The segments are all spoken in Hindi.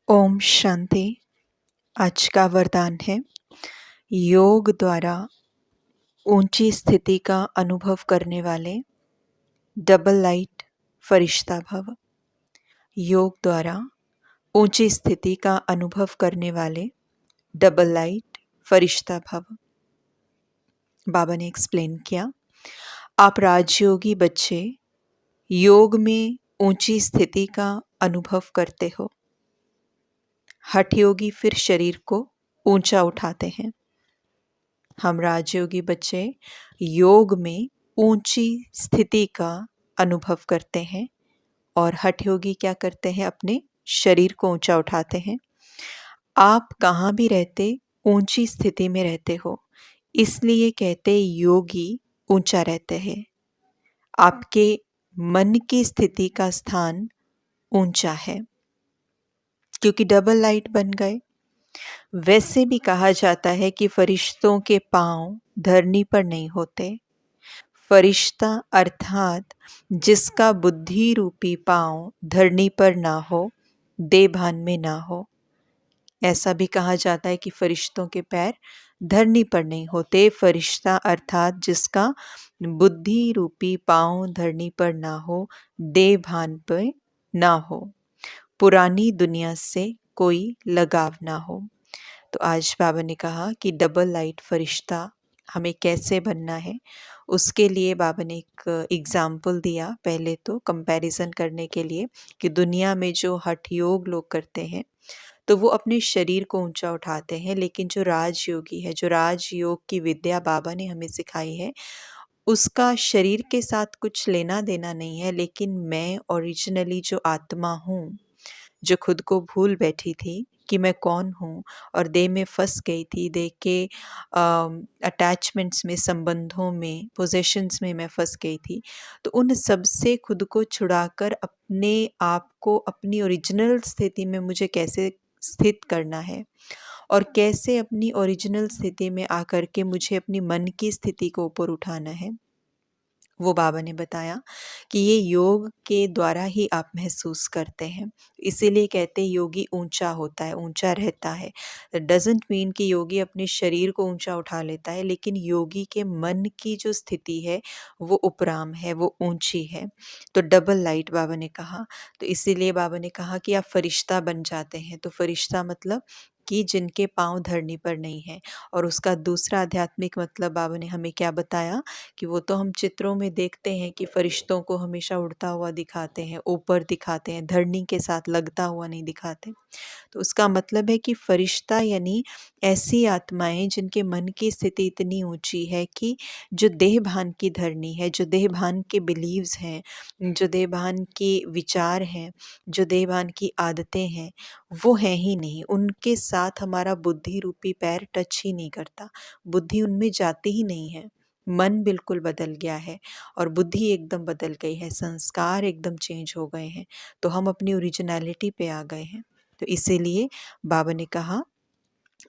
ओम शांति। आज का वरदान है, योग द्वारा ऊंची स्थिति का अनुभव करने वाले डबल लाइट फरिश्ता भव। योग द्वारा ऊंची स्थिति का अनुभव करने वाले डबल लाइट फरिश्ता भव। बाबा ने एक्सप्लेन किया, आप राजयोगी बच्चे योग में ऊंची स्थिति का अनुभव करते हो। हठयोगी फिर शरीर को ऊंचा उठाते हैं। हम राजयोगी बच्चे योग में ऊंची स्थिति का अनुभव करते हैं और हठयोगी क्या करते हैं, अपने शरीर को ऊंचा उठाते हैं। आप कहाँ भी रहते ऊंची स्थिति में रहते हो, इसलिए कहते योगी ऊंचा रहते हैं। आपके मन की स्थिति का स्थान ऊंचा है क्योंकि डबल लाइट बन गए। वैसे भी कहा जाता है कि फरिश्तों के पांव धरनी पर नहीं होते। फरिश्ता अर्थात जिसका बुद्धि रूपी पांव धरनी पर ना हो, देह भान में ना हो। ऐसा भी कहा जाता है कि फरिश्तों के पैर धरनी पर नहीं होते। फरिश्ता अर्थात जिसका बुद्धि रूपी पांव धरनी पर ना हो, देह भान पे ना हो, पुरानी दुनिया से कोई लगाव ना हो। तो आज बाबा ने कहा कि डबल लाइट फरिश्ता हमें कैसे बनना है। उसके लिए बाबा ने एक एग्जाम्पल दिया, पहले तो कंपैरिजन करने के लिए कि दुनिया में जो हठ योग लोग करते हैं तो वो अपने शरीर को ऊंचा उठाते हैं, लेकिन जो राजयोगी है, जो राजयोग की विद्या बाबा ने हमें सिखाई है, उसका शरीर के साथ कुछ लेना देना नहीं है। लेकिन मैं ओरिजिनली जो आत्मा हूँ, जो खुद को भूल बैठी थी कि मैं कौन हूँ और देह में फंस गई थी, देह के अटैचमेंट्स में, संबंधों में, पोजेशंस में मैं फंस गई थी। तो उन सब से खुद को छुड़ाकर अपने आप को अपनी ओरिजिनल स्थिति में मुझे कैसे स्थित करना है और कैसे अपनी ओरिजिनल स्थिति में आकर के मुझे अपनी मन की स्थिति को ऊपर उठाना है, वो बाबा ने बताया कि ये योग के द्वारा ही आप महसूस करते हैं। इसीलिए कहते हैं योगी ऊंचा होता है, ऊंचा रहता है। डजंट मीन कि योगी अपने शरीर को ऊंचा उठा लेता है, लेकिन योगी के मन की जो स्थिति है वो उपराम है, वो ऊंची है। तो डबल लाइट बाबा ने कहा, तो इसीलिए बाबा ने कहा कि आप फरिश्ता बन जाते हैं। तो फरिश्ता मतलब कि जिनके पाँव धरनी पर नहीं है। और उसका दूसरा आध्यात्मिक मतलब बाबा ने हमें क्या बताया कि वो तो हम चित्रों में देखते हैं कि फरिश्तों को हमेशा उड़ता हुआ दिखाते हैं, ऊपर दिखाते हैं, धरनी के साथ लगता हुआ नहीं दिखाते। तो उसका मतलब है कि फरिश्ता यानी ऐसी आत्माएं जिनके मन की स्थिति इतनी ऊंची है कि जो देह भान की धरनी है, जो देह भान के बिलीव्स हैं, जो देह भान के विचार हैं, जो देह भान की आदतें हैं, वो हैं ही नहीं। उनके साथ हमारा बुद्धि रूपी पैर टच ही नहीं करता, बुद्धि उनमें जाती ही नहीं है। मन बिल्कुल बदल गया है और बुद्धि एकदम बदल गई है, संस्कार एकदम चेंज हो गए हैं। तो हम अपनी ओरिजिनलिटी पे आ गए हैं। तो इसीलिए बाबा ने कहा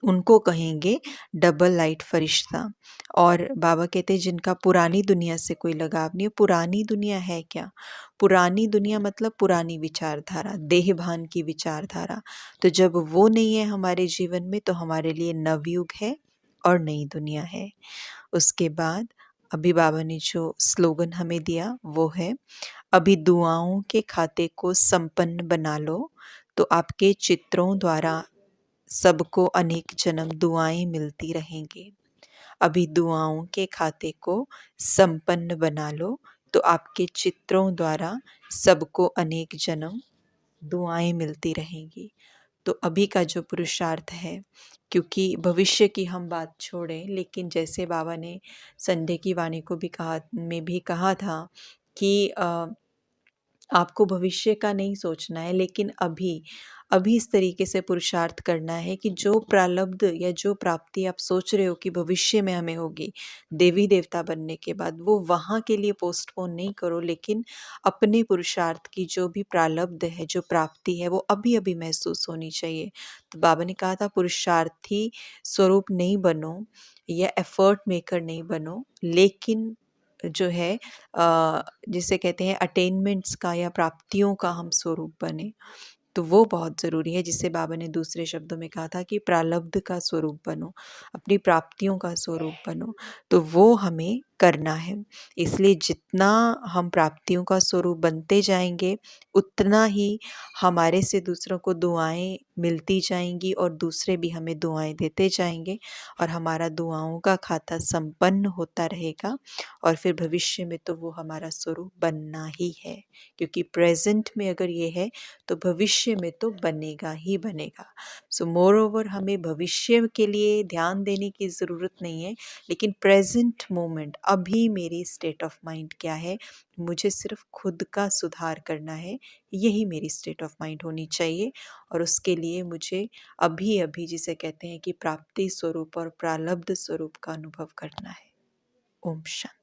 उनको कहेंगे डबल लाइट फरिश्ता। और बाबा कहते हैं जिनका पुरानी दुनिया से कोई लगाव नहीं है। पुरानी दुनिया है क्या? पुरानी दुनिया मतलब पुरानी विचारधारा, देह भान की विचारधारा। तो जब वो नहीं है हमारे जीवन में, तो हमारे लिए नवयुग है और नई दुनिया है। उसके बाद अभी बाबा ने जो स्लोगन हमें दिया वो है, अभी दुआओं के खाते को संपन्न बना लो, तो आपके चित्रों द्वारा सबको अनेक जन्म दुआएं मिलती रहेंगी। अभी दुआओं के खाते को संपन्न बना लो, तो आपके चित्रों द्वारा सबको अनेक जन्म दुआएं मिलती रहेंगी। तो अभी का जो पुरुषार्थ है, क्योंकि भविष्य की हम बात छोड़ें, लेकिन जैसे बाबा ने संडे की वाणी को भी कहा था कि आपको भविष्य का नहीं सोचना है, लेकिन अभी अभी इस तरीके से पुरुषार्थ करना है कि जो प्रारब्ध या जो प्राप्ति आप सोच रहे हो कि भविष्य में हमें होगी देवी देवता बनने के बाद, वो वहाँ के लिए पोस्टपोन नहीं करो, लेकिन अपने पुरुषार्थ की जो भी प्रारब्ध है, जो प्राप्ति है, वो अभी अभी महसूस होनी चाहिए। तो बाबा ने कहा था पुरुषार्थी स्वरूप नहीं बनो या एफर्ट मेकर नहीं बनो, लेकिन जो है जिसे कहते हैं अटेनमेंट्स का या प्राप्तियों का हम स्वरूप बने। तो वो बहुत ज़रूरी है, जिसे बाबा ने दूसरे शब्दों में कहा था कि प्रारब्ध का स्वरूप बनो, अपनी प्राप्तियों का स्वरूप बनो। तो वो हमें करना है। इसलिए जितना हम प्राप्तियों का स्वरूप बनते जाएँगे, उतना ही हमारे से दूसरों को दुआएँ मिलती जाएँगी और दूसरे भी हमें दुआएँ देते जाएँगे और हमारा दुआओं का खाता संपन्न होता रहेगा और फिर भविष्य में तो वो हमारा स्वरूप बनना ही है, क्योंकि प्रेज़ेंट में अगर ये है तो भविष्य में तो बनेगा ही बनेगा। सो मोरओवर हमें भविष्य के लिए ध्यान देने की ज़रूरत नहीं है, लेकिन प्रेज़ेंट मोमेंट, अभी मेरी स्टेट ऑफ माइंड क्या है, मुझे सिर्फ़ खुद का सुधार करना है, यही मेरी स्टेट ऑफ माइंड होनी चाहिए। और उसके लिए मुझे अभी-अभी, जिसे कहते हैं कि प्राप्ति स्वरूप और प्रारब्ध स्वरूप का अनुभव करना है। ओम शांति।